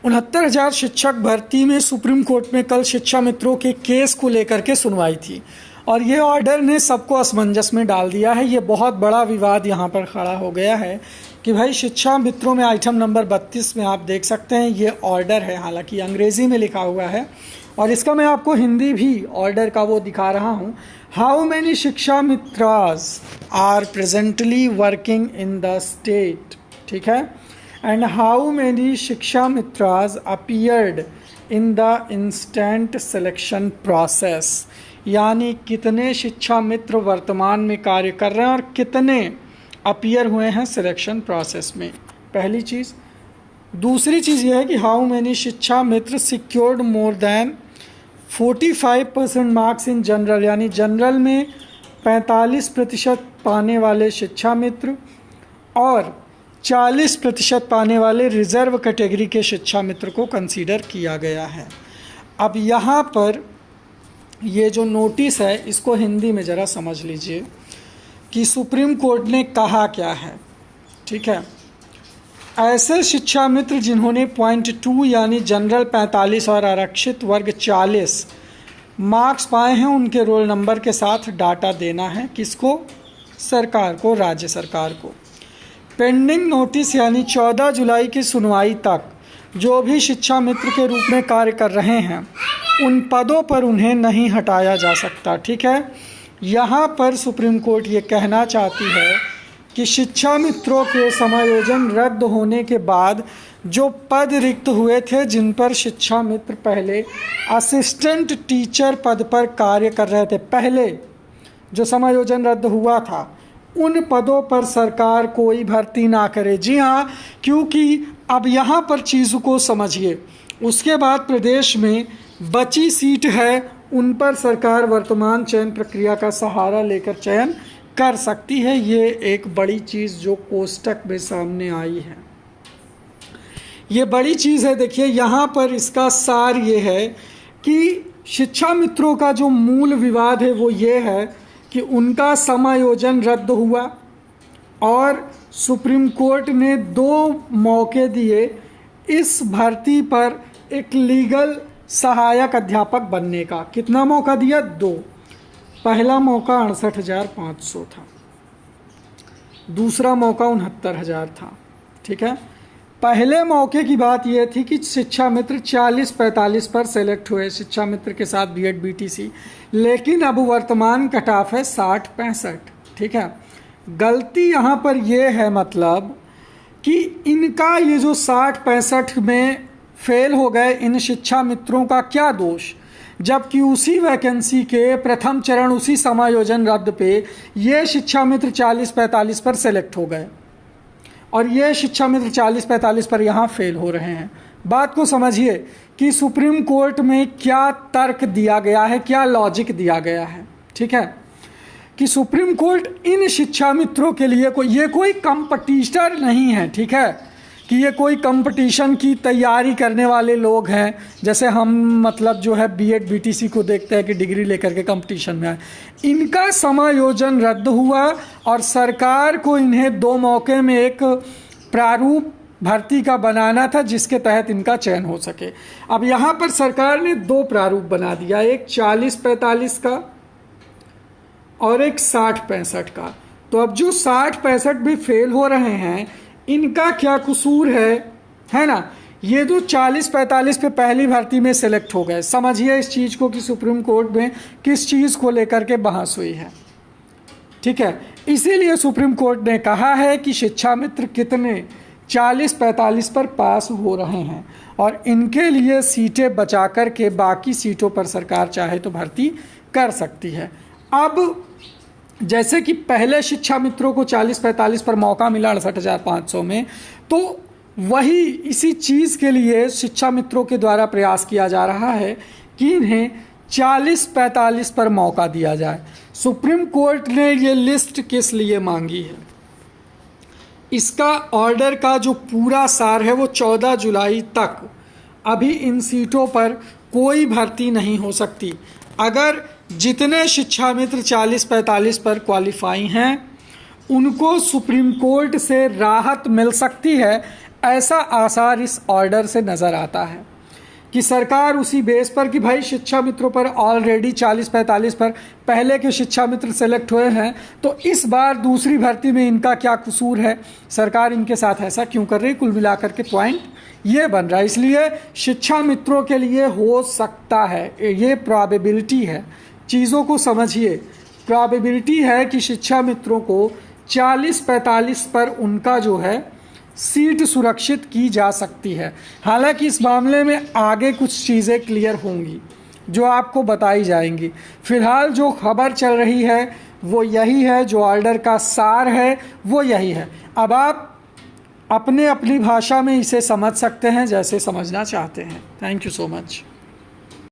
69,000 शिक्षक भर्ती में सुप्रीम कोर्ट में कल शिक्षा मित्रों के केस को लेकर के सुनवाई थी और ये ऑर्डर ने सबको असमंजस में डाल दिया है। ये बहुत बड़ा विवाद यहाँ पर खड़ा हो गया है कि भाई शिक्षा मित्रों में आइटम नंबर 32 में आप देख सकते हैं ये ऑर्डर है, हालांकि अंग्रेज़ी में लिखा हुआ है और इसका मैं आपको हिंदी भी ऑर्डर का वो दिखा रहा हूँ। हाउ मैनी शिक्षा मित्रास are presently working in the state, ठीक है, एंड हाउ मैनी शिक्षा मित्रास appeared in the instant selection process, यानी कितने शिक्षा मित्र वर्तमान में कार्य कर रहे हैं और कितने अपीयर हुए हैं सिलेक्शन प्रोसेस में, पहली चीज़। दूसरी चीज़ यह है कि हाउ मैनी शिक्षा मित्र secured more than 45% marks in general, यानी जनरल में 45% पाने वाले शिक्षा मित्र और 40% पाने वाले रिजर्व कैटेगरी के शिक्षा मित्र को कंसीडर किया गया है। अब यहाँ पर ये जो नोटिस है इसको हिंदी में ज़रा समझ लीजिए कि सुप्रीम कोर्ट ने कहा क्या है, ठीक है। ऐसे शिक्षा मित्र जिन्होंने .2 यानी जनरल 45 और आरक्षित वर्ग 40 मार्क्स पाए हैं उनके रोल नंबर के साथ डाटा देना है किसको, सरकार को, राज्य सरकार को। पेंडिंग नोटिस यानी 14 जुलाई की सुनवाई तक जो भी शिक्षा मित्र के रूप में कार्य कर रहे हैं उन पदों पर उन्हें नहीं हटाया जा सकता, ठीक है। यहाँ पर सुप्रीम कोर्ट ये कहना चाहती है कि शिक्षा मित्रों के समायोजन रद्द होने के बाद जो पद रिक्त हुए थे जिन पर शिक्षा मित्र पहले असिस्टेंट टीचर पद पर कार्य कर रहे थे, पहले जो समायोजन रद्द हुआ था उन पदों पर सरकार कोई भर्ती ना करे। जी हाँ, क्योंकि अब यहाँ पर चीज़ को समझिए, उसके बाद प्रदेश में बची सीट है उन पर सरकार वर्तमान चयन प्रक्रिया का सहारा लेकर चयन कर सकती है। ये एक बड़ी चीज़ जो कोष्टक में सामने आई है, ये बड़ी चीज़ है। देखिए यहाँ पर इसका सार ये है कि शिक्षा मित्रों का जो मूल विवाद है वो ये है कि उनका समायोजन रद्द हुआ और सुप्रीम कोर्ट ने 2 मौके दिए इस भर्ती पर एक लीगल सहायक अध्यापक बनने का। कितना मौका दिया? 2। पहला मौका 68,500 था, दूसरा मौका 69,000 था, ठीक है। पहले मौके की बात यह थी कि शिक्षा मित्र 40-45 पर सेलेक्ट हुए शिक्षा मित्र के साथ बीएड बीटीसी, लेकिन अब वर्तमान कट ऑफ है 60-65, ठीक है। गलती यहाँ पर यह है मतलब कि इनका ये जो 60-65 में फेल हो गए इन शिक्षा मित्रों का क्या दोष, जबकि उसी वैकेंसी के प्रथम चरण उसी समायोजन रद्द पे ये शिक्षा मित्र 40-45 पर सेलेक्ट हो गए और ये शिक्षा मित्र 40-45 पर यहाँ फेल हो रहे हैं। बात को समझिए कि सुप्रीम कोर्ट में क्या तर्क दिया गया है, क्या लॉजिक दिया गया है, ठीक है, कि सुप्रीम कोर्ट इन शिक्षा मित्रों के लिए कोई कंपटीटर नहीं है, ठीक है, कि ये कोई कंपटीशन की तैयारी करने वाले लोग हैं जैसे हम मतलब जो है बीएड बीटीसी को देखते हैं कि डिग्री लेकर के कंपटीशन में आए। इनका समायोजन रद्द हुआ और सरकार को इन्हें 2 मौके में एक प्रारूप भर्ती का बनाना था जिसके तहत इनका चयन हो सके। अब यहाँ पर सरकार ने 2 प्रारूप बना दिया, एक 40-45 का और एक 60-65 का। तो अब जो 60-65 भी फेल हो रहे हैं इनका क्या कसूर है ना। ये जो 40-45 पे पहली भर्ती में सेलेक्ट हो गए, समझिए इस चीज़ को कि सुप्रीम कोर्ट में किस चीज़ को लेकर के बहस हुई है, ठीक है। इसीलिए सुप्रीम कोर्ट ने कहा है कि शिक्षा मित्र कितने 40-45 पर पास हो रहे हैं और इनके लिए सीटें बचा कर के बाकी सीटों पर सरकार चाहे तो भर्ती कर सकती है। अब जैसे कि पहले शिक्षा मित्रों को 40-45 पर मौका मिला 68,500 में, तो वही इसी चीज़ के लिए शिक्षा मित्रों के द्वारा प्रयास किया जा रहा है कि इन्हें 40-45 पर मौका दिया जाए। सुप्रीम कोर्ट ने ये लिस्ट किस लिए मांगी है, इसका ऑर्डर का जो पूरा सार है वो 14 जुलाई तक अभी इन सीटों पर कोई भर्ती नहीं हो सकती। अगर जितने शिक्षा मित्र 40-45 पर क्वालिफाई हैं उनको सुप्रीम कोर्ट से राहत मिल सकती है ऐसा आसार इस ऑर्डर से नज़र आता है कि सरकार उसी बेस पर कि भाई शिक्षा मित्रों पर ऑलरेडी 40-45 पर पहले के शिक्षा मित्र सेलेक्ट हुए हैं, तो इस बार दूसरी भर्ती में इनका क्या कसूर है, सरकार इनके साथ ऐसा क्यों कर रही। कुल मिलाकर के पॉइंट ये बन रहा है। इसलिए शिक्षा मित्रों के लिए हो सकता है, ये प्रोबेबिलिटी है, चीज़ों को समझिए, प्रोबेबिलिटी है कि शिक्षा मित्रों को 40-45 पर उनका जो है सीट सुरक्षित की जा सकती है। हालांकि इस मामले में आगे कुछ चीज़ें क्लियर होंगी जो आपको बताई जाएंगी। फिलहाल जो खबर चल रही है वो यही है, जो ऑर्डर का सार है वो यही है। अब आप अपने अपनी भाषा में इसे समझ सकते हैं जैसे समझना चाहते हैं। Thank you so much.